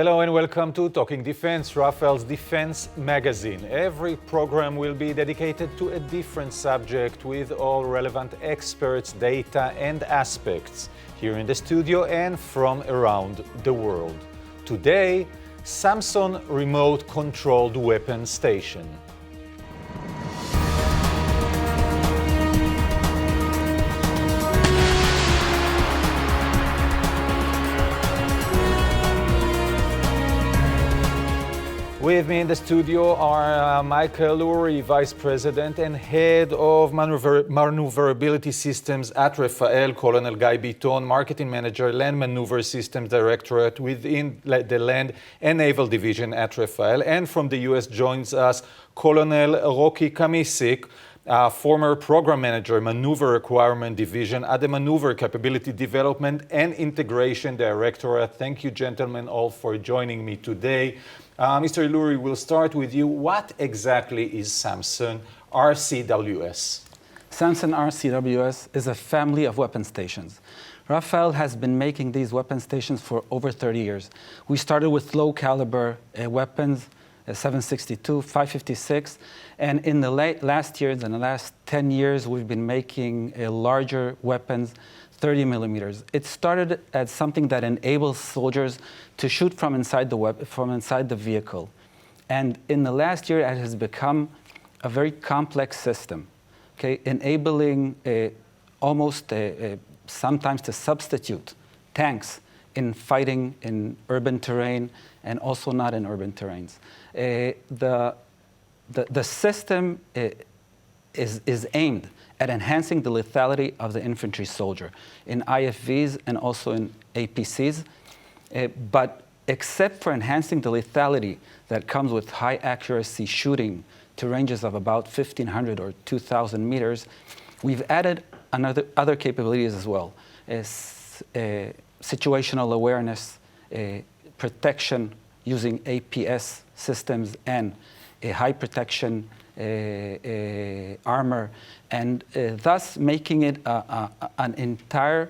Hello and welcome to Talking Defense, Rafael's Defense magazine. Every program will be dedicated to a different subject with all relevant experts, data and aspects here in the studio and from around the world. Today, SAMSON remote controlled weapon station. With me in the studio are Michael Uri, Vice President and Head of Maneuverability Systems at Rafael, Colonel Guy Biton, Marketing Manager, Land Maneuver Systems Directorate within the Land and Naval Division at Rafael. And from the US joins us Colonel Rocky Kamisik, former Program Manager, Maneuver Requirement Division at the Maneuver Capability Development and Integration Directorate. Thank you, gentlemen, all for joining me today. Mr. Iluri, we'll start with you. What exactly is SAMSON RCWS? SAMSON RCWS is a family of weapon stations. Rafael has been making these weapon stations for over 30 years. We started with low caliber weapons, 7.62, 5.56, and in the last 10 years, we've been making larger weapons, 30 millimeters. It started as something that enables soldiers to shoot from inside the vehicle. And in the last year, it has become a very complex system, okay, enabling sometimes to substitute tanks in fighting in urban terrain and also not in urban terrains. The system is aimed at enhancing the lethality of the infantry soldier in IFVs and also in APCs. But except for enhancing the lethality that comes with high accuracy shooting to ranges of about 1,500 or 2,000 meters, we've added other capabilities as well. Situational awareness, protection using APS systems and a high protection armor, and thus making it an entire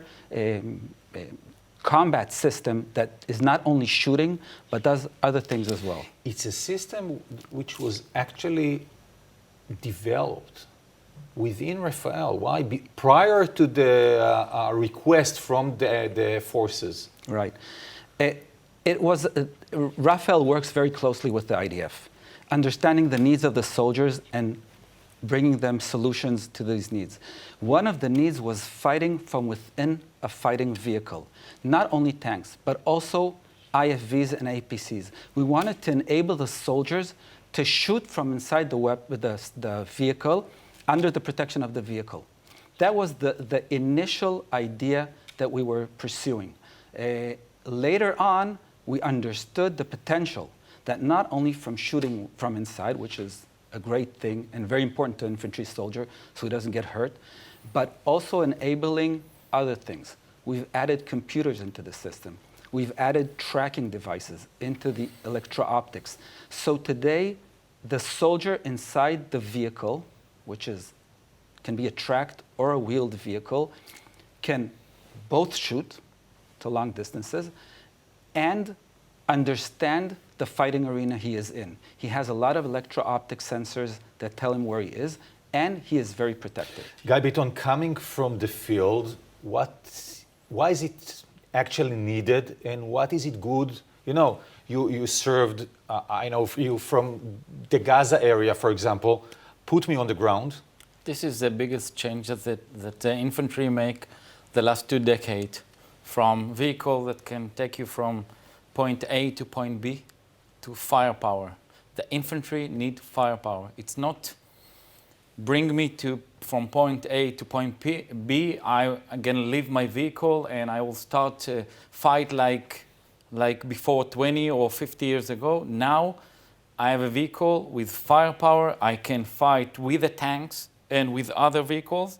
combat system that is not only shooting, but does other things as well. It's a system which was actually developed within Rafael. Why? Prior to the request from the forces. Right. Rafael works very closely with the IDF, understanding the needs of the soldiers and bringing them solutions to these needs. One of the needs was fighting from within a fighting vehicle, not only tanks, but also IFVs and APCs. We wanted to enable the soldiers to shoot from inside the vehicle under the protection of the vehicle. That was the initial idea that we were pursuing. Later on, we understood the potential that not only from shooting from inside, which is a great thing and very important to an infantry soldier so he doesn't get hurt, but also enabling other things. We've added computers into the system. We've added tracking devices into the electro-optics. So today, the soldier inside the vehicle, which can be a tracked or a wheeled vehicle, can both shoot to long distances and understand the fighting arena he is in. He has a lot of electro-optic sensors that tell him where he is, and he is very protected. Guy Biton, coming from the field, why is it actually needed, and what is it good? You know, you served, I know you from the Gaza area, for example. Put me on the ground. This is the biggest change that the infantry make the last 2 decades, from vehicle that can take you from point A to point B to firepower. The infantry need firepower. It's not bring me from point A to point B. I'm gonna leave my vehicle and I will start to fight like before 20 or 50 years ago. Now I have a vehicle with firepower. I can fight with the tanks and with other vehicles,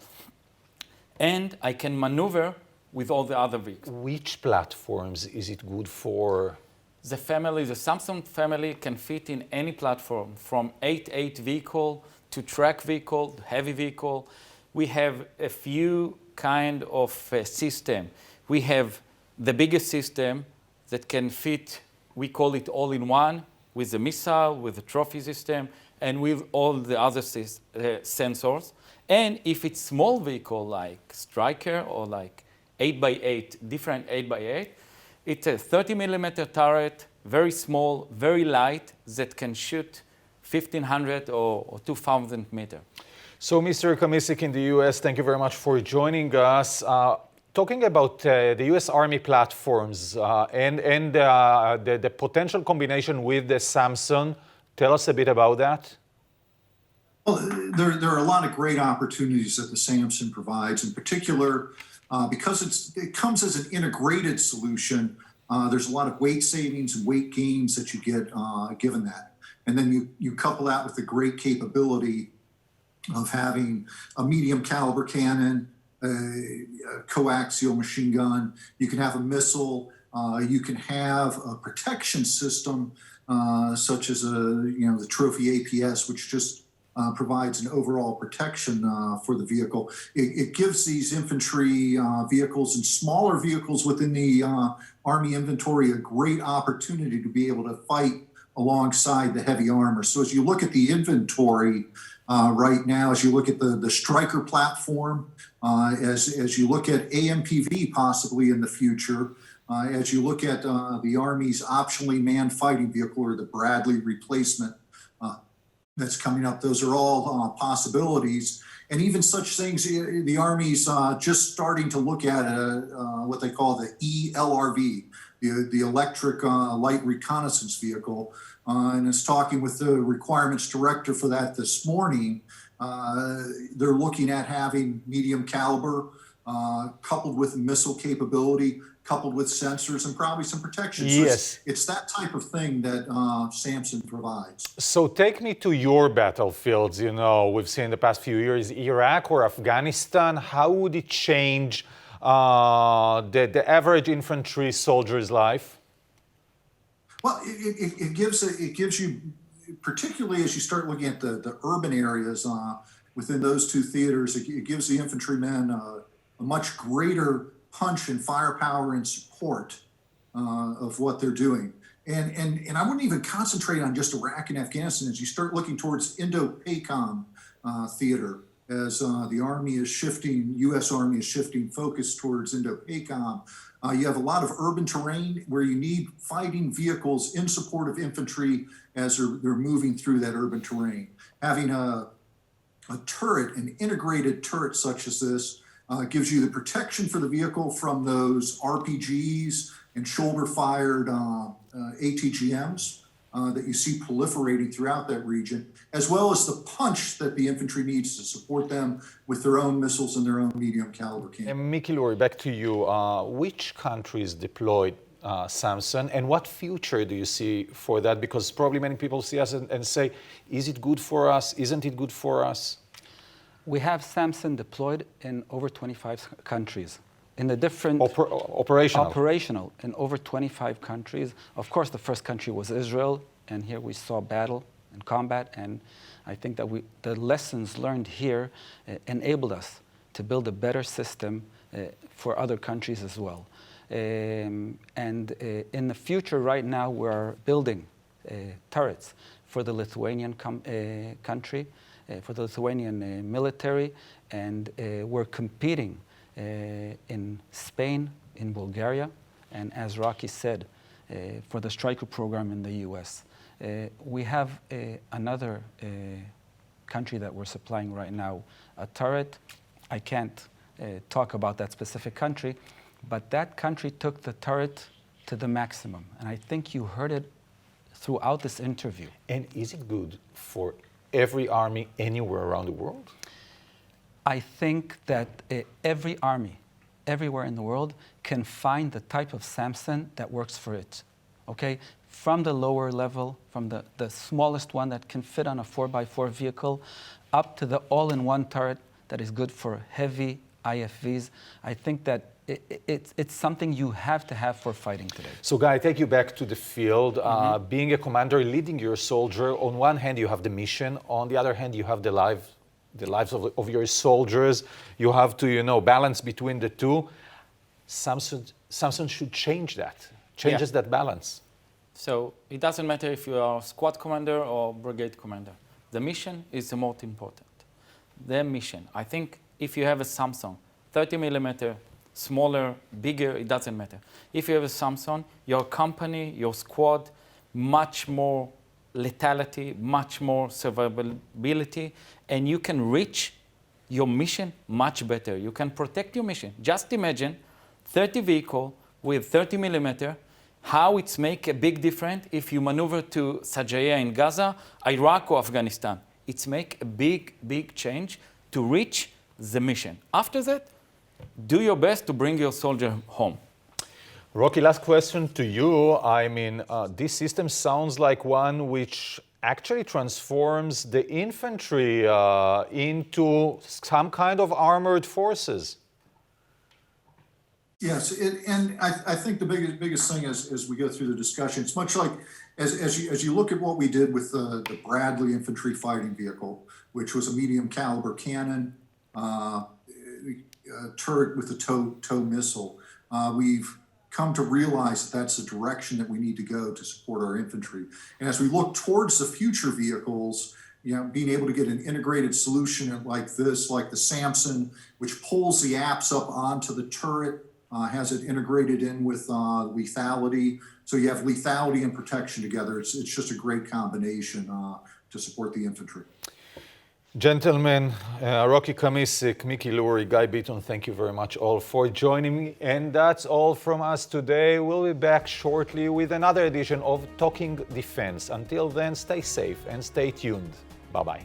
and I can maneuver with all the other vehicles. Which platforms is it good for? The SAMSON family can fit in any platform, from 8.8 vehicle to track vehicle, heavy vehicle. We have a few kind of system. We have the biggest system that can fit we call it all-in-one, with the missile, with the trophy system, and with all the other sensors. And if it's small vehicle like Stryker or like 8x8, different 8x8, it's a 30 millimeter turret, very small, very light, that can shoot 1,500 or 2,000 meters. So, Mr. Kamisik in the US, thank you very much for joining us. Talking about the US Army platforms and the potential combination with the SAMSON, tell us a bit about that. Well, there are a lot of great opportunities that the SAMSON provides, in particular, because it comes as an integrated solution. There's a lot of weight savings and weight gains that you get given that. And then you couple that with the great capability of having a medium caliber cannon, a coaxial machine gun. You can have a missile. You can have a protection system such as the Trophy APS, which just provides an overall protection for the vehicle. It gives these infantry vehicles and smaller vehicles within the Army inventory a great opportunity to be able to fight alongside the heavy armor. So as you look at the inventory right now, as you look at the Stryker platform, as you look at AMPV possibly in the future, as you look at the Army's optionally manned fighting vehicle or the Bradley replacement that's coming up, those are all possibilities. And even such things, the Army's just starting to look at what they call the ELRV, the Electric Light Reconnaissance Vehicle, and is talking with the requirements director for that this morning. They're looking at having medium caliber coupled with missile capability, coupled with sensors and probably some protection. Yes. So it's that type of thing that SAMSON provides. So take me to your battlefields. We've seen in the past few years, Iraq or Afghanistan. How would it change the average infantry soldier's life? Well, it gives you, particularly as you start looking at the urban areas within those two theaters, it gives the infantrymen a much greater punch and firepower and support of what they're doing. And I wouldn't even concentrate on just Iraq and Afghanistan. As you start looking towards Indo-PACOM theater, as the Army is shifting, U.S. Army is shifting focus towards Indo-PACOM, you have a lot of urban terrain where you need fighting vehicles in support of infantry as they're moving through that urban terrain. Having a turret, an integrated turret such as this, gives you the protection for the vehicle from those RPGs and shoulder-fired ATGMs that you see proliferating throughout that region, as well as the punch that the infantry needs to support them with their own missiles and their own medium caliber cannons. And Mickey Lurie, back to you. Which countries deployed SAMSON, and what future do you see for that? Because probably many people see us and say, is it good for us? Isn't it good for us? We have SAMSON deployed in over 25 countries. In the different operational in over 25 countries. Of course, the first country was Israel, and here we saw battle and combat, and I think that the lessons learned here enabled us to build a better system for other countries as well. And in the future, right now, we're building turrets for the Lithuanian country, for the Lithuanian military, and we're competing in Spain, in Bulgaria, and as Rocky said, for the Stryker program in the US. We have another country that we're supplying right now, a turret. I can't talk about that specific country, but that country took the turret to the maximum, and I think you heard it throughout this interview. And is it good for every army anywhere around the world? I think that every army, everywhere in the world, can find the type of SAMSON that works for it, okay? From the lower level, from the smallest one that can fit on a 4x4 vehicle, up to the all-in-one turret that is good for heavy IFVs. I think that it's something you have to have for fighting today. So, Guy, I take you back to the field. Being a commander, leading your soldier, on one hand you have the mission, on the other hand you have the lives of your soldiers. You have to, balance between the two. SAMSON should change that, changes that balance. So it doesn't matter if you are squad commander or brigade commander. The mission is the most important. The mission. I think if you have a SAMSON, 30 millimeter, smaller, bigger, it doesn't matter. If you have a SAMSON, your company, your squad, much more lethality, much more survivability, and you can reach your mission much better. You can protect your mission. Just imagine 30 vehicle with 30 millimeter, how it's make a big difference if you maneuver to Sajaya in Gaza, Iraq or Afghanistan. It's make a big, big change to reach the mission. After that, do your best to bring your soldier home. Rocky, last question to you. I mean, this system sounds like one which actually transforms the infantry into some kind of armored forces. Yes, and I think the biggest thing as we go through the discussion, it's much like as you look at what we did with the Bradley infantry fighting vehicle, which was a medium caliber cannon, turret with a tow missile. We've come to realize that that's the direction that we need to go to support our infantry. And as we look towards the future vehicles, you know, being able to get an integrated solution like this, like the SAMSON, which pulls the apps up onto the turret, has it integrated in with lethality. So you have lethality and protection together. It's just a great combination to support the infantry. Gentlemen, Rocky Kamisik, Mickey Lurie, Guy Beaton, thank you very much all for joining me. And that's all from us today. We'll be back shortly with another edition of Talking Defense. Until then, stay safe and stay tuned. Bye-bye.